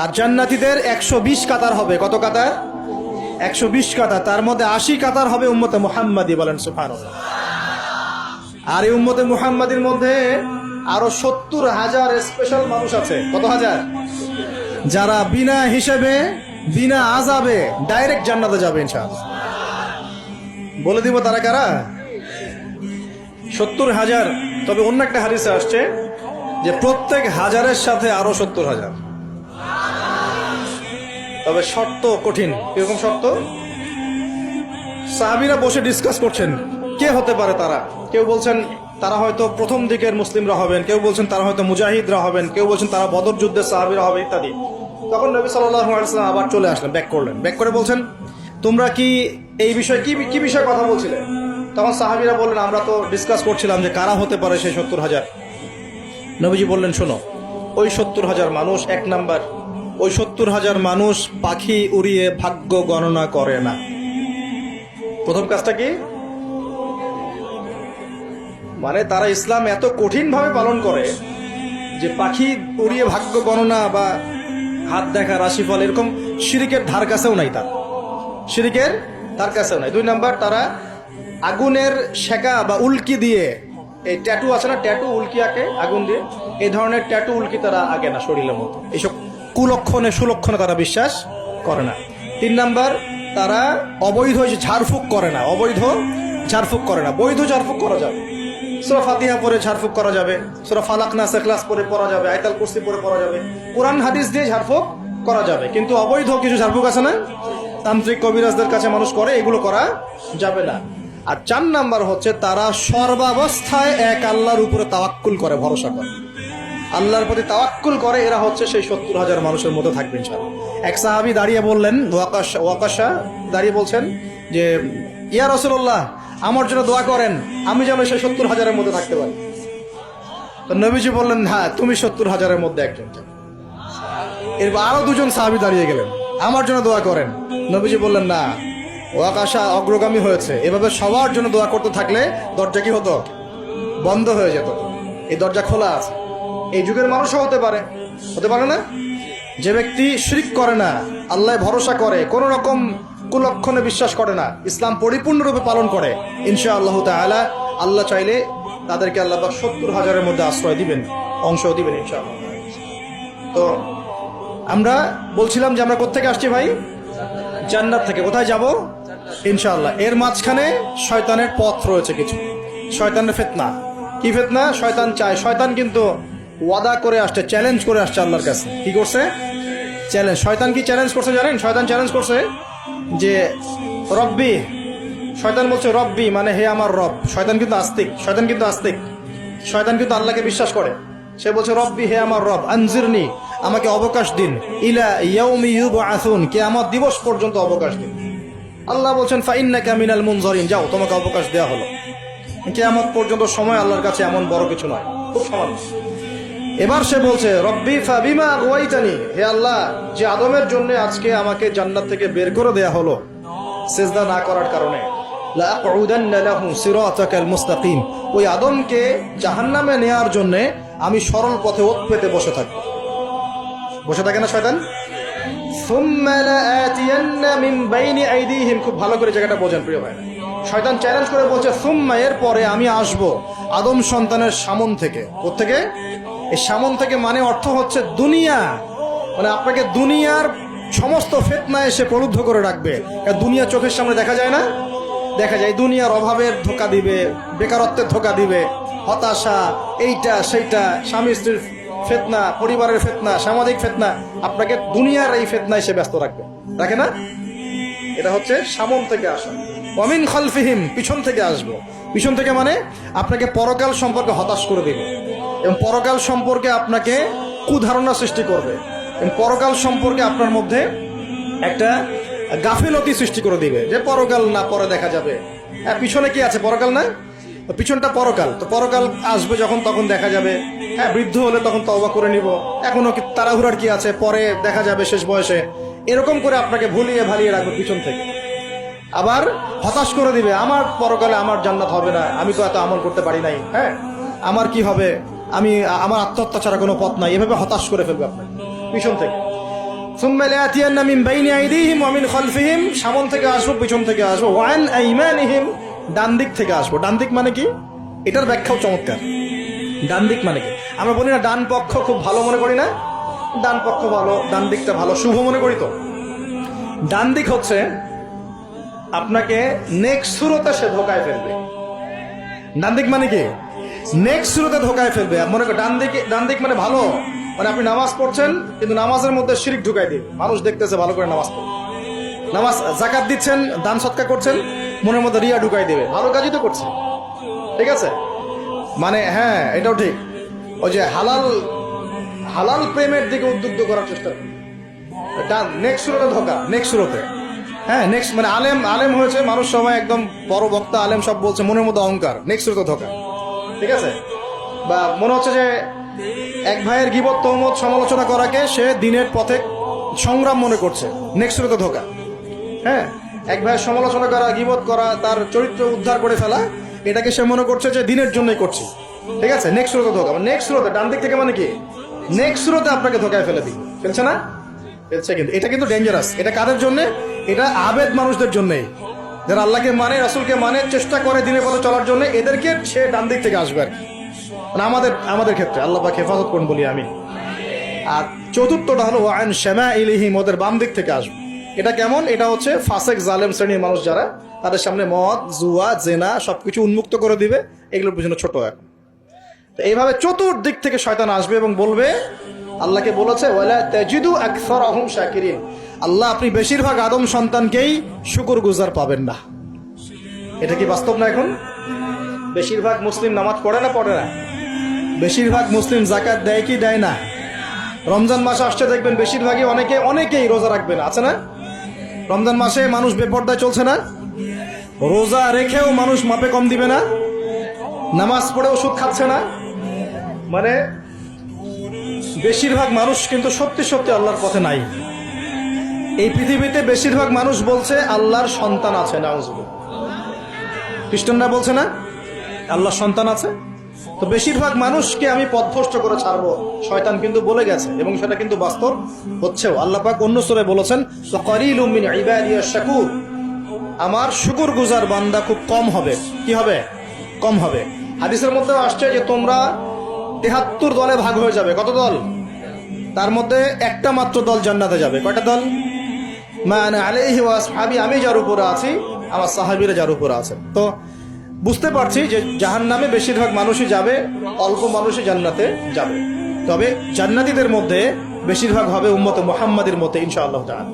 আর জান্নাতীদের 120 কাতার হবে। কত কাতার? 120 কাতার। তার মধ্যে 80 কাতার হবে উম্মতে মুহাম্মাদি, বলেন সুবহানাল্লাহ। আর এই উম্মতে মুহাম্মাদির মধ্যে আরো 70,000 স্পেশাল মানুষ আছে। কত হাজার? যারা বিনা হিসেবে বিনা আযাবে ডাইরেক্ট জান্নাতে যাবে ইনশাআল্লাহ। বলে দিব তারা কারা? 70,000। তবে অন্য একটা হাদিসে আসছে যে প্রত্যেক হাজারের সাথে আরো 70,000। তবে শর্ত কঠিন। কিরকম শর্ত? সাহাবীরা বসে ডিসকাস করছেন কে হতে পারে তারা। কেউ বলছেন তারা হয়তো প্রথম দিকের মুসলিমরা হবেন, কেউ বলছেন তারা হয়তো মুজাহিদরা হবেন, কেউ বলছেন তারা বদর যুদ্ধের সাহাবীরা হবে ইত্যাদি। তখন নবী সাল্লাল্লাহু আলাইহি ওয়াসাল্লাম আবার চলে আসলেন, ব্যাক করলেন। ব্যাক করে বলছেন তোমরা কি এই বিষয়ে কি বিষয়ে কথা বলছিলে? তখন সাহাবীরা বললেন আমরা তো ডিসকাস করছিলাম যে কারা হতে পারে সেই 70,000। নবীজি বললেন শোনো, ওই 70,000 মানুষ, এক নাম্বার, ওই 70,000 মানুষ পাখি উড়িয়ে ভাগ্য গণনা করে না। প্রথম কাজটা কি? মানে তারা ইসলাম এত কঠিন ভাবে পালন করে যে পাখি উড়িয়ে ভাগ্য গণনা বা হাত দেখা, রাশিফল, এরকম শিরিকের ধার কাছেও নাই। তার শিরিকের ধার কাছেও নাই। দুই নাম্বার, তারা আগুনের শেখা বা উল্কি দিয়ে, এই ট্যাটু আছে না, ট্যাটু উল্কি আঁকে আগুন দিয়ে, এই ধরনের ট্যাটু উল্কি তারা আঁকে না শরীরের মতো। এইসব কুলক্ষণে সুলক্ষণে তারা বিশ্বাস করে না। তিন নাম্বার, তারা অবৈধ ঝাড়ফুঁক করে না। অবৈধ ঝাড়ফুঁক করে না। বৈধ ঝাড়ফুঁক করা যাবে, সূরা ফাতিহা পড়ে ঝাড়ফুঁক করা যাবে, সূরা ফালাক নাস ইখলাস পড়ে পড়া যাবে, আয়াতুল কুরসি পড়ে পড়া যাবে, কোরআন হাদিস দিয়ে ঝাড়ফুঁক করা যাবে। কিন্তু অবৈধ কিছু ঝাড়ফুঁক আছে না, তান্ত্রিক কবিরাজদের কাছে মানুষ করে, এগুলো করা যাবে না। আর 4 নাম্বার হচ্ছে তারা সর্বাবস্থায় এক আল্লাহর উপরে তাওয়াক্কুল করে, ভরসা করে, আল্লাহর প্রতি তাওয়াক্কুল করে। এরা হচ্ছে সেই 70,000 মানুষের মধ্যে থাকবে ইনশাআল্লাহ। এক সাহাবী দাঁড়িয়ে বললেন, ওয়াকাশা দাঁড়িয়ে বলছেন যে ইয়া রাসূলুল্লাহ, আমার জন্য দোয়া করেন, আমি যেন সেই 70,000-এর মধ্যে থাকতে পারি। তো নবীজি বললেন হ্যাঁ, তুমি 70,000-এর মধ্যে একজন। এরপর আরো 2জন সাহাবী দাঁড়িয়ে গেলেন, আমার জন্য দোয়া করেন। নবীজি বললেন না, ওয়াকাশা অগ্রগামী হয়েছে। এভাবে সবার জন্য দোয়া করতে থাকলে দরজা কি হতো? বন্ধ হয়ে যেত। এই দরজা খোলা আছে। এই যুগের মানুষও হতে পারে না? যে ব্যক্তি শিরক করে না, আল্লাহ ভরসা করে, কোন রকম কুলক্ষণে বিশ্বাস করে না, ইসলাম পরিপূর্ণরূপে পালন করে, ইনশাআল্লাহ তাআলা আল্লাহ চাইলে তাদেরকে আল্লাহ পাক 70,000-এর মধ্যে আশ্রয় দিবেন, অংশ দিবেন ইনশাআল্লাহ। তো আমরা বলছিলাম যে আমরা কোত্থেকে আসছি ভাই? জান্নাত থেকে। কোথায় যাব? ইনশাআল্লাহ। এর মাঝখানে শয়তানের পথ রয়েছে কিছু, শয়তানের ফিতনা। কি ফিতনা? শয়তান চায়, শয়তান কিন্তু ওয়াদা করে আসছে, চ্যালেঞ্জ করে আসছে আল্লাহর কাছে। কি করছে? চ্যালেঞ্জ। শয়তান কি চ্যালেঞ্জ করছে জানেন? শয়তান চ্যালেঞ্জ করছে যে রব্বি, শয়তান বলছে রব্বি মানে হে আমার রব। শয়তান কিন্তু আস্তিক, শয়তান কিন্তু আল্লাহকে বিশ্বাস করে। সে বলছে রব্বি, হে আমার রব, আনজিরনি, আমাকে অবকাশ দিন, ইলা ইয়াউমি ইউবআসুন, কিয়ামত দিবস পর্যন্ত অবকাশ দিন। আল্লাহ বলছেন ফাইন্নাকা মিনাল মুনজারিন, যাও, তোমাকে অবকাশ দেওয়া হলো। কিয়ামত পর্যন্ত সময় আল্লাহর কাছে এমন বড় কিছু নয়, খুব সামান্য। এবার সে বলছে রব্বি ফাবিমা আগওয়াইতানি, হে আল্লাহ, যে আদমের জন্য আজকে আমাকে জান্নাত থেকে বের করে দেয়া হলো সিজদা না করার কারণে, লা আকুদান্না লাহু সিরাতাকাল মুস্তাকিম, ওই আদমকে জাহান্নামে নেয়ার জন্য আমি সরল পথে ওত পেতে বসে থাকবো। বসে থাকে না শয়তান? সুম্মা লাআতিয়ান্না মিন বাইনি আইদিহিম, খুব ভালো করে জায়গাটা বোঝেন প্রিয় ভাই। শয়তান চ্যালেঞ্জ করে বলছে সুম্মা, এর পরে আমি আসব আদম সন্তানের সামন থেকে। কোত্থেকে? এই সামন থেকে মানে অর্থ হচ্ছে দুনিয়া, মানে আপনাকে দুনিয়ার সমস্ত ফিতনা এসে প্রলুব্ধ করে রাখবে। দুনিয়া চোখের সামনে দেখা যায় না? দেখা যায়। দুনিয়ার অভাবের ধোকা দিবে, বেকারত্বের ধোকা দিবে, হতাশা, এইটা সেইটা, স্বামী স্ত্রীর ফিতনা, পরিবারের ফিতনা, সামাজিক ফিতনা, আপনাকে দুনিয়ার এই ফিতনা এসে ব্যস্ত রাখবে, রাখে না? এটা হচ্ছে সামন থেকে আসা। ওয়ামিন খালফিহিম, পিছন থেকে আসবো। পিছন থেকে মানে আপনাকে পরকাল সম্পর্কে হতাশ করে দিবে, এবং পরকাল সম্পর্কে আপনাকে কুধারণা সৃষ্টি করবে, এবং পরকাল সম্পর্কে আপনার মধ্যে একটা গাফিলতি সৃষ্টি করে দিবে যে পরকাল না, পরে দেখা যাবে। হ্যাঁ, পিছনে কি আছে? পরকাল না? পিছনটা পরকাল। তো পরকাল আসবে যখন, তখন দেখা যাবে। হ্যাঁ, বৃদ্ধ হলে তখন তওবা করে নিব, এখনো কি তাড়াহুড়ার কি আছে, পরে দেখা যাবে শেষ বয়সে। এরকম করে আপনাকে ভুলিয়ে ভালিয়ে রাখবে পিছন থেকে। আবার হতাশ করে দিবে, আমার পরকালে আমার জান্নাত হবে না, আমি তো এত আমল করতে পারি নাই, হ্যাঁ, আমার কি হবে, আমার আত্মহত্যা ছাড়া কোনো পথ নাই, এভাবে হতাশ করে ফেলবে আপনাকে পিছন থেকে। সুম্মা লায়াতিয়ান্না মিন বাইনি আইদিহিম ওয়া মিন খালফিহিম, সামন থেকে আসবো, পিছন থেকে আসবো, ওয়া আন আইমানিহিম, ডান দিক থেকে আসবো। ডান দিক মানে কি? এটার ব্যাখ্যাও চমৎকার। ডান দিক মানে কি? আমরা বলি না ডান পক্ষ খুব ভালো মনে করি না? ডান পক্ষ ভালো, ডান দিকটা ভালো, শুভ মনে করি তো। ডান দিক হচ্ছে আপনাকে নেক্সট সুরতে সে ধোকায় ফেলবে। ডান দিক মানে কি? নেক্সট সুরতে ধোকায় ফেলবে। মনে করেন ডান দিক মানে ভালো, মানে আপনি নামাজ পড়ছেন কিন্তু নামাজের মধ্যে শিরক ঢুকাই দিবে। মানুষ দেখতেছে ভালো করে নামাজ পড়ে, নামাজ যাকাত দিচ্ছেন, দান সৎকা করছেন, মনের মধ্যে রিয়া ঢুকাই দেবে। ভালো কাজই তো করছে, ঠিক আছে? মানে হ্যাঁ, এটাও ঠিক। ওই যে হালাল প্রেমের দিকে উদ্বুদ্ধ করার চেষ্টা করে। নেক্সট সুরতে ধোকা, নেক্সট সুরতে। হ্যাঁ, নেক্সট মানে আলেম হয়েছে মানুষ, সবাই একদম বড় বক্তা আলেম সব বলছে, মনের মধ্যে অহংকার, নেক্সট সুরতে ধোকা, ঠিক আছে? বা মনে হচ্ছে যে এক ভাইয়ের গীবত তহমত সমালোচনা করাকে সে দিনের পথে সংগ্রাম মনে করছে, নেক্সট সুরতে ধোকা। হ্যাঁ, এক ভাইয়ের সমালোচনা করা, গীবত করা, তার চরিত্র উদ্ধার করে ফেলা, এটাকে সে মনে করছে যে দিনের জন্যই করছে, ঠিক আছে? নেক্সট সুরতে ধোকা। নেক্সট সুরতে ডান দিক থেকে মানে কি? নেক্সট সুরতে আপনাকে ধোকায় ফেলে দিই, ফেলছে না? ফেলছে। কিন্তু এটা কিন্তু ডেঞ্জারাস। এটা কাদের জন্য? এটা আবেদ মানুষদের জন্যই, যারা আল্লাহকে মানে, রাসূলকে মানে, চেষ্টা করে দিনের পথে চলার জন্য, এদেরকে সে ডান দিক থেকে আসবে আর কি। মানে আমাদের ক্ষেত্রে আল্লাহ পাক হেফাজত করুন বলি আমি। আর চতুর্থটা হলো ওয়ান শামাইলিহিম, ওদের বাম দিক থেকে আসবে। এটা কেমন? এটা হচ্ছে ফাসেক জালেম শ্রেণীর মানুষ যারা, তাদের সামনে মদ, জুয়া, জেনা সবকিছু উন্মুক্ত করে দিবে, এগুলোর পিছনে ছোট এখন। তো এইভাবে চতুর্দিক থেকে শয়তান আসবে এবং বলবে, আল্লাহকে বলেছে ওয়ালা তাজিদু আকসারাহুম শাকিরিন, আল্লাহ আপনি বেশিরভাগ আদম সন্তানকেই শুকরগুজার পাবেন না। এটা কি বাস্তব না? এখন বেশিরভাগ মুসলিম নামাজ পড়ে না? পড়ে না? বেশিরভাগ মুসলিম যাকাত দেয় কি দেয় না? রমজান মাস আসছে দেখবেন বেশিরভাগই অনেকেই রোজা রাখবে না, আছে না? রমজান মাসে মানুষ বেপরদায় চলছে না? রোজা রেখেও মানুষ মাপে কম দিবে না? নামাজ পড়েও সুদ খাচ্ছে না? মানে বেশিরভাগ মানুষ কিন্তু সত্যি সত্যি আল্লাহর পথে নাই। এই পৃথিবীতে বেশিরভাগ মানুষ বলছে আল্লাহর সন্তান আছে, নাউজুবিল্লাহ। খ্রিস্টানরা বলছে না আল্লাহর সন্তান আছে? তো বেশিরভাগ মানুষকে আমি পথভ্রষ্ট করে ছাড়বো, শয়তান কিন্তু বলে গেছে, এবং সেটা কিন্তু বাস্তব হচ্ছেও। আল্লাহ পাক অন্য সূরায় বলেছেন, ফাকারিলুম মিন ইবাদিয়াশ শাকুর, আমার শুকরগুজার বান্দা খুব কম হবে। কি হবে? কম হবে। হাদিসের মধ্যে আসছে যে তোমরা ৭৩ দলে ভাগ হয়ে যাবে। কত দল? তার মধ্যে একটা মাত্র দল জান্নাতে যাবে। কয়টা দল? মা আনা আলাইহি ওয়া আসহাবি, আমি যার উপরে আছি, আমার সাহাবীরা যার উপরে আছেন। তো বুঝতে পারছি যে জাহান্নামে বেশিরভাগ মানুষই যাবে, অল্প মানুষই জান্নাতে যাবে। তবে জান্নাতীদের মধ্যে বেশিরভাগ হবে উম্মতে মুহাম্মাদের মতে ইনশাআল্লাহ তাআলা।